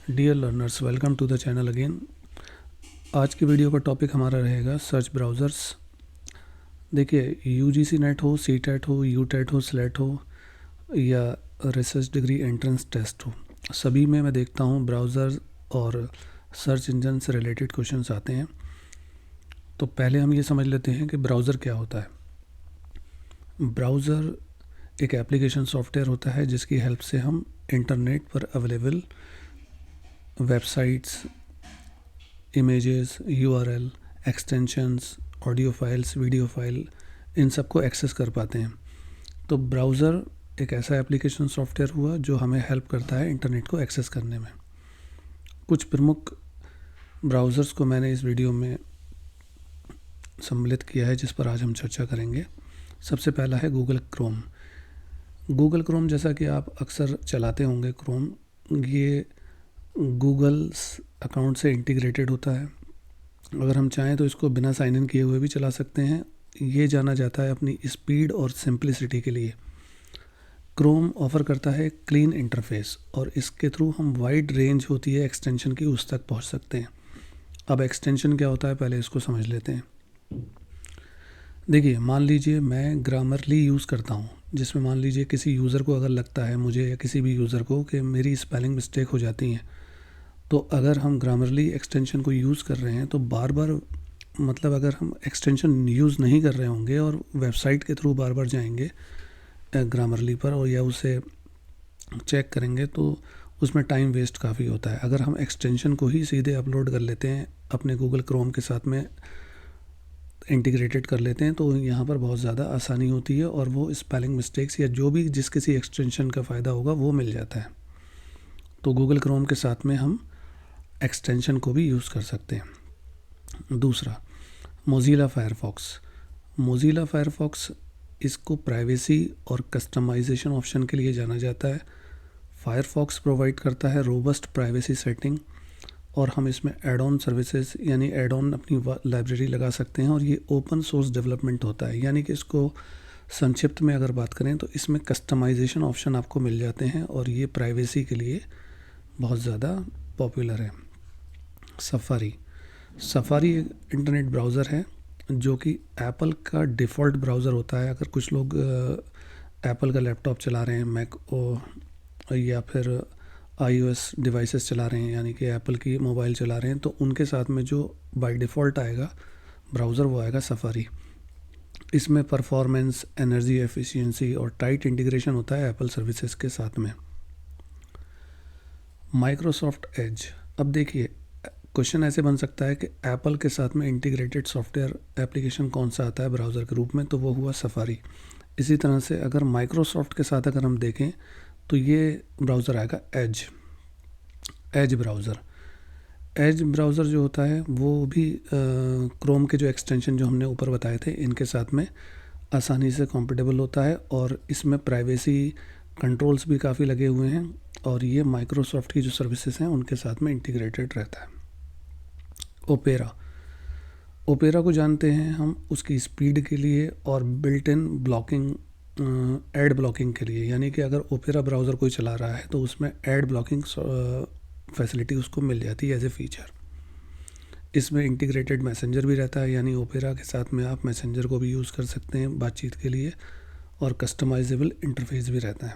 Dear learners, welcome to the channel again. आज की video का टॉपिक हमारा रहेगा सर्च ब्राउज़र्स। देखिए, यूजीसी नेट हो, सी टेट हो, यू टेट हो, स्लेट हो या रिसर्च डिग्री एंट्रेंस टेस्ट हो, सभी में मैं देखता हूँ ब्राउज़र और सर्च इंजन से रिलेटेड क्वेश्चंस आते हैं। तो पहले हम ये समझ लेते हैं कि ब्राउज़र क्या होता है। ब्राउज़र एक एप्लीकेशन सॉफ्टवेयर होता है जिसकी हेल्प से हम इंटरनेट पर available websites, images, URL, extensions, audio files, video file, इन सब को एक्सेस कर पाते हैं। तो ब्राउज़र एक ऐसा एप्लीकेशन सॉफ्टवेयर हुआ जो हमें हेल्प करता है इंटरनेट को एक्सेस करने में। कुछ प्रमुख ब्राउज़र्स को मैंने इस वीडियो में सम्मिलित किया है जिस पर आज हम चर्चा करेंगे। सबसे पहला है गूगल क्रोम। गूगल क्रोम, जैसा कि आप अक्सर चलाते होंगे क्रोम, ये गूगल अकाउंट से इंटीग्रेटेड होता है। अगर हम चाहें तो इसको बिना साइन इन किए हुए भी चला सकते हैं। ये जाना जाता है अपनी स्पीड और सिंप्लिसिटी के लिए। क्रोम ऑफ़र करता है क्लीन इंटरफेस और इसके थ्रू हम वाइड रेंज होती है एक्सटेंशन की, उस तक पहुंच सकते हैं। अब एक्सटेंशन क्या होता है, पहले इसको समझ लेते हैं। देखिए, मान लीजिए मैं ग्रामरली यूज़ करता हूँ, जिसमें मान लीजिए किसी यूज़र को अगर लगता है, मुझे या किसी भी यूज़र को, कि मेरी स्पेलिंग मिस्टेक हो जाती हैं, तो अगर हम ग्रामरली एक्सटेंशन को यूज़ कर रहे हैं तो बार बार, मतलब अगर हम एक्सटेंशन यूज़ नहीं कर रहे होंगे और वेबसाइट के थ्रू बार बार जाएंगे ग्रामरली पर और या उसे चेक करेंगे, तो उसमें टाइम वेस्ट काफ़ी होता है। अगर हम एक्सटेंशन को ही सीधे अपलोड कर लेते हैं, अपने गूगल क्रोम के साथ में इंटीग्रेटेड कर लेते हैं, तो यहाँ पर बहुत ज़्यादा आसानी होती है और वो स्पेलिंग मिस्टेक्स या जो भी जिस किसी एक्सटेंशन का फ़ायदा होगा वो मिल जाता है। तो गूगल क्रोम के साथ में हम एक्सटेंशन को भी यूज़ कर सकते हैं। दूसरा, मोज़िला फायरफॉक्स। मोज़िला फायरफॉक्स, इसको प्राइवेसी और कस्टमाइजेशन ऑप्शन के लिए जाना जाता है। फायरफॉक्स प्रोवाइड करता है रोबस्ट प्राइवेसी सेटिंग और हम इसमें एड ऑन सर्विसेज यानी एड ऑन अपनी लाइब्रेरी लगा सकते हैं और ये ओपन सोर्स डेवलपमेंट होता है। यानी कि इसको संक्षिप्त में अगर बात करें तो इसमें कस्टमाइजेशन ऑप्शन आपको मिल जाते हैं और ये प्राइवेसी के लिए बहुत ज़्यादा पॉपुलर है। सफारी एक इंटरनेट ब्राउज़र है जो कि एप्पल का डिफ़ॉल्ट ब्राउज़र होता है। अगर कुछ लोग एप्पल का लैपटॉप चला रहे हैं, मैक या फिर आईओएस डिवाइसेस चला रहे हैं, यानी कि एप्पल की मोबाइल चला रहे हैं, तो उनके साथ में जो बाय डिफ़ॉल्ट आएगा ब्राउज़र वो आएगा सफारी। इसमें परफॉर्मेंस, एनर्जी एफिशिएंसी और टाइट इंटीग्रेशन होता है एप्पल सर्विसेज के साथ में। Microsoft Edge. अब देखिए, क्वेश्चन ऐसे बन सकता है कि एप्पल के साथ में इंटीग्रेटेड सॉफ्टवेयर एप्लीकेशन कौन सा आता है ब्राउज़र के रूप में, तो वो हुआ सफारी। इसी तरह से अगर माइक्रोसॉफ्ट के साथ अगर हम देखें तो ये ब्राउज़र आएगा एज ब्राउज़र। एज ब्राउज़र जो होता है वो भी क्रोम के जो एक्सटेंशन जो हमने ऊपर बताए थे इनके साथ में आसानी से कॉम्पेटेबल होता है और इसमें प्राइवेसी कंट्रोल्स भी काफ़ी लगे हुए हैं और ये माइक्रोसॉफ्ट की जो सर्विसेज हैं उनके साथ में इंटीग्रेटेड रहता है। ओपेरा को जानते हैं हम उसकी स्पीड के लिए और built in blocking, ad blocking के लिए। यानी कि अगर ओपेरा ब्राउज़र कोई चला रहा है तो उसमें एड ब्लॉकिंग फैसिलिटी उसको मिल जाती है एज ए फीचर। इसमें इंटीग्रेटेड मैसेंजर भी रहता है, यानी ओपेरा के साथ में आप मैसेंजर को भी यूज़ कर सकते हैं बातचीत के लिए और कस्टमाइजेबल इंटरफेस भी रहता है।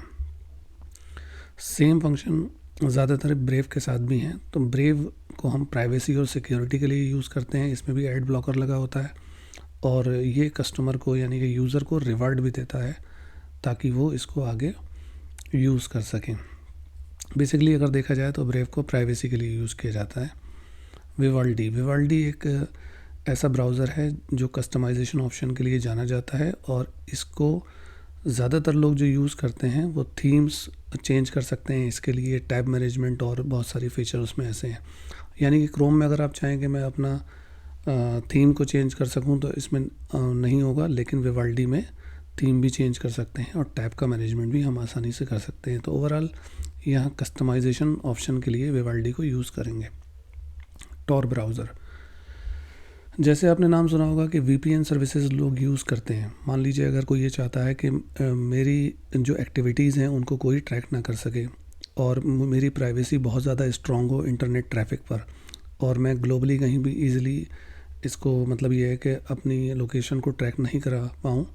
सेम फंक्शन ज़्यादातर ब्रेव के साथ भी हैं। तो ब्रेव को हम प्राइवेसी और सिक्योरिटी के लिए यूज़ करते हैं। इसमें भी एड ब्लॉकर लगा होता है और ये कस्टमर को, यानी कि यूज़र को, रिवार्ड भी देता है ताकि वो इसको आगे यूज़ कर सकें। बेसिकली अगर देखा जाए तो ब्रेव को प्राइवेसी के लिए यूज़ किया जाता है। विवाल्डी एक ऐसा ब्राउज़र है जो कस्टमाइजेशन ऑप्शन के लिए जाना जाता है और इसको ज़्यादातर लोग जो यूज़ करते हैं वो थीम्स चेंज कर सकते हैं इसके लिए, टैब मैनेजमेंट और बहुत सारी फीचर उसमें ऐसे हैं। यानी कि क्रोम में अगर आप चाहें कि मैं अपना थीम को चेंज कर सकूं तो इसमें नहीं होगा, लेकिन विवाल्डी में थीम भी चेंज कर सकते हैं और टैब का मैनेजमेंट भी हम आसानी से कर सकते हैं। तो ओवरऑल यहाँ कस्टमाइजेशन ऑप्शन के लिए विवाल्डी को यूज़ करेंगे। टॉर ब्राउज़र, जैसे आपने नाम सुना होगा कि वीपीएन सर्विसेज लोग यूज़ करते हैं। मान लीजिए अगर कोई ये चाहता है कि मेरी जो एक्टिविटीज़ हैं उनको कोई ट्रैक ना कर सके और मेरी प्राइवेसी बहुत ज़्यादा स्ट्रॉन्ग हो इंटरनेट ट्रैफिक पर, और मैं ग्लोबली कहीं भी ईज़िली इसको मतलब ये है कि अपनी लोकेशन को ट्रैक नहीं करा पाऊँ,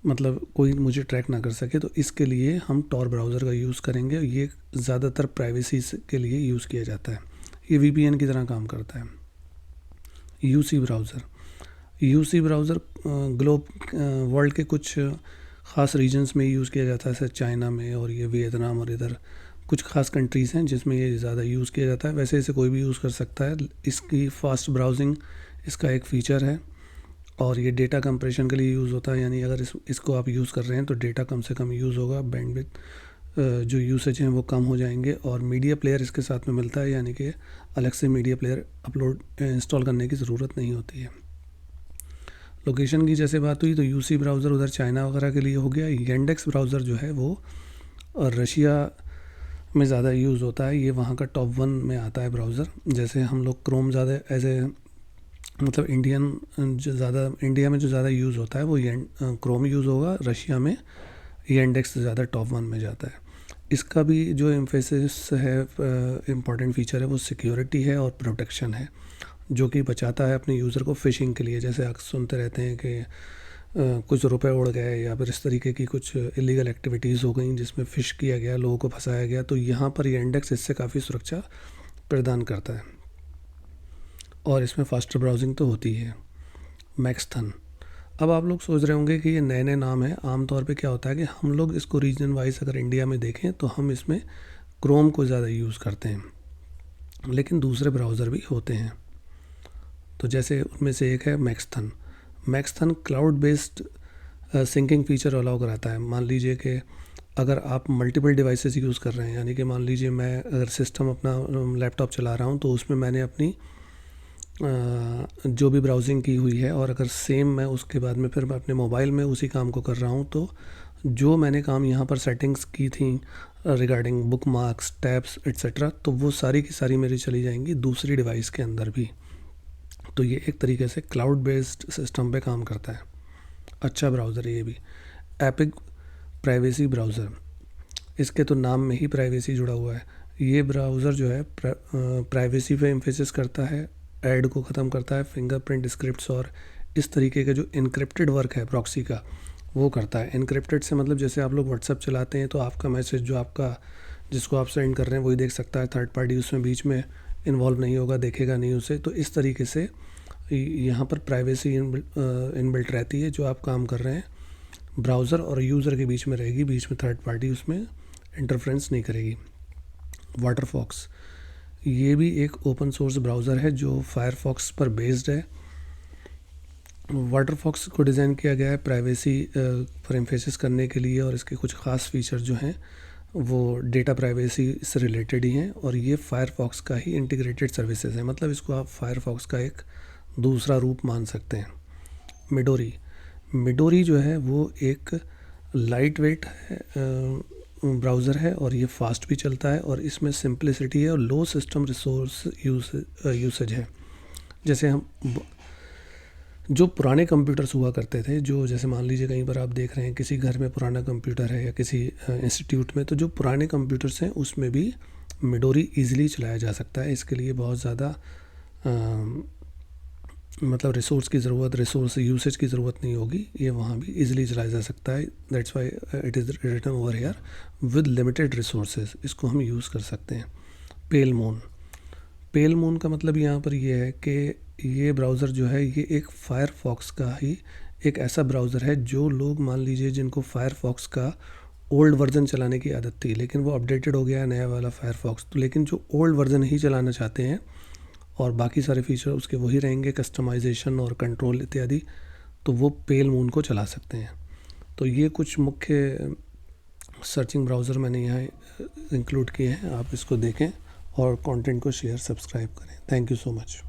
मतलब कोई मुझे ट्रैक ना कर सके, तो इसके लिए हम टॉर ब्राउज़र का यूज़ करेंगे। ये ज़्यादातर प्राइवेसी के लिए यूज़ किया जाता है। ये वीपीएन की तरह काम करता है। यूसी ब्राउज़र ग्लोब वर्ल्ड के कुछ ख़ास रीजन्स में यूज़ किया जाता है, जैसे चाइना में, और ये वियतनाम और इधर कुछ खास कंट्रीज़ हैं जिसमें ये ज़्यादा यूज़ किया जाता है। वैसे इसे कोई भी यूज़ कर सकता है। इसकी फ़ास्ट ब्राउजिंग इसका एक फ़ीचर है, और ये डेटा कंप्रेशन के लिए यूज़ होता है। यानी अगर इसको आप यूज़ कर रहे हैं तो डेटा कम से कम यूज़ होगा, बैंडविड्थ जो यूसेज हैं वो कम हो जाएंगे। और मीडिया प्लेयर इसके साथ में मिलता है, यानी कि अलग से मीडिया प्लेयर इंस्टॉल करने की ज़रूरत नहीं होती है। लोकेशन की जैसे बात हुई तो यूसी ब्राउज़र उधर चाइना वगैरह के लिए हो गया। येंडेक्स ब्राउज़र जो है वो रशिया में ज़्यादा यूज़ होता है। ये वहाँ का टॉप 1 में आता है ब्राउज़र। जैसे हम लोग क्रोम ज़्यादा मतलब इंडिया में जो ज़्यादा यूज़ होता है वो क्रोम यूज़ होगा। रशिया में येंडेक्स ज़्यादा टॉप 1 में जाता है। इसका भी जो एम्फेसिस है, इम्पॉर्टेंट फीचर है, वो सिक्योरिटी है और प्रोटेक्शन है, जो कि बचाता है अपने यूज़र को फ़िशिंग के लिए। जैसे आप सुनते रहते हैं कि कुछ रुपए उड़ गए या फिर इस तरीके की कुछ इलीगल एक्टिविटीज़ हो गई जिसमें फ़िश किया गया, लोगों को फंसाया गया, तो यहाँ पर येंडेक्स इससे काफ़ी सुरक्षा प्रदान करता है। और इसमें फास्टर ब्राउजिंग तो होती है। मैक्सथन, अब आप लोग सोच रहे होंगे कि ये नए नए नाम हैं। आमतौर पे क्या होता है कि हम लोग इसको रीजन वाइज अगर इंडिया में देखें तो हम इसमें क्रोम को ज़्यादा यूज़ करते हैं, लेकिन दूसरे ब्राउज़र भी होते हैं। तो जैसे उनमें से एक है Maxthon cloud based syncing feature allow कराता है। मान लीजिए कि अगर आप मल्टीपल डिवाइसेस यूज़ कर रहे हैं, यानी कि मान लीजिए मैं अगर सिस्टम अपना लैपटॉप चला रहा हूँ तो उसमें मैंने अपनी जो भी ब्राउजिंग की हुई है, और अगर सेम मैं उसके बाद में फिर मैं अपने मोबाइल में उसी काम को कर रहा हूँ, तो जो मैंने काम यहाँ पर सेटिंग्स की थी regarding book marks, tabs etcetera, तो वो सारी की सारी मेरी चली जाएंगी दूसरी डिवाइस के अंदर भी। तो ये एक तरीके से क्लाउड बेस्ड सिस्टम पे काम करता है। अच्छा ब्राउज़र है ये भी। एपिक प्राइवेसी ब्राउज़र, इसके तो नाम में ही प्राइवेसी जुड़ा हुआ है। ये ब्राउज़र जो है प्राइवेसी पे एम्फेसिस करता है, ऐड को ख़त्म करता है, फिंगरप्रिंट स्क्रिप्ट्स और इस तरीके का जो इनक्रिप्टेड वर्क है प्रॉक्सी का वो करता है। इनक्रिप्टेड से मतलब जैसे आप लोग व्हाट्सएप चलाते हैं तो आपका मैसेज जो आपका जिसको आप सेंड कर रहे हैं वही देख सकता है, थर्ड पार्टी उसमें बीच में इन्वॉल्व नहीं होगा, देखेगा नहीं उसे। तो इस तरीके से यहाँ पर प्राइवेसी इनबिल्ट रहती है। जो आप काम कर रहे हैं ब्राउज़र और यूज़र के बीच में रहेगी, बीच में थर्ड पार्टी उसमें इंटरफ्रेंस नहीं करेगी। वाटरफॉक्स, ये भी एक ओपन सोर्स ब्राउज़र है जो फायरफॉक्स पर बेस्ड है। वाटरफॉक्स को डिज़ाइन किया गया है प्राइवेसी पर एम्फेसिस करने के लिए, और इसके कुछ ख़ास फीचर जो हैं वो डेटा प्राइवेसी से रिलेटेड ही हैं, और ये फायरफॉक्स का ही इंटीग्रेटेड सर्विसेज है। मतलब इसको आप फायरफॉक्स का एक दूसरा रूप मान सकते हैं। मिडोरी जो है वो एक लाइट वेट ब्राउज़र है, और ये फास्ट भी चलता है, और इसमें सिंप्लिसिटी है और लो सिस्टम रिसोर्स यूसेज है। जैसे हम जो पुराने कंप्यूटर्स हुआ करते थे, जो जैसे मान लीजिए कहीं पर आप देख रहे हैं किसी घर में पुराना कंप्यूटर है या किसी इंस्टीट्यूट में, तो जो पुराने कंप्यूटर्स हैं उसमें भी मिडोरी ईज़िली चलाया जा सकता है। इसके लिए बहुत ज़्यादा मतलब रिसोर्स यूसेज की ज़रूरत नहीं होगी, ये वहाँ भी इजीली चलाया जा सकता है। That's why it is written over here with limited resources, इसको हम यूज़ कर सकते हैं। पेल मून का मतलब यहाँ पर ये है कि ये ब्राउज़र जो है ये एक फायरफॉक्स का ही एक ऐसा ब्राउज़र है जो लोग मान लीजिए जिनको फायरफॉक्स का ओल्ड वर्जन चलाने की आदत थी, लेकिन वो अपडेटेड हो गया है नया वाला फायरफॉक्स, तो लेकिन जो ओल्ड वर्जन ही चलाना चाहते हैं और बाकी सारे फीचर उसके वही रहेंगे, कस्टमाइजेशन और कंट्रोल इत्यादि, तो वो पेल मून को चला सकते हैं। तो ये कुछ मुख्य सर्चिंग ब्राउज़र मैंने यहाँ इंक्लूड किए हैं, आप इसको देखें और कंटेंट को शेयर सब्सक्राइब करें। Thank you so much.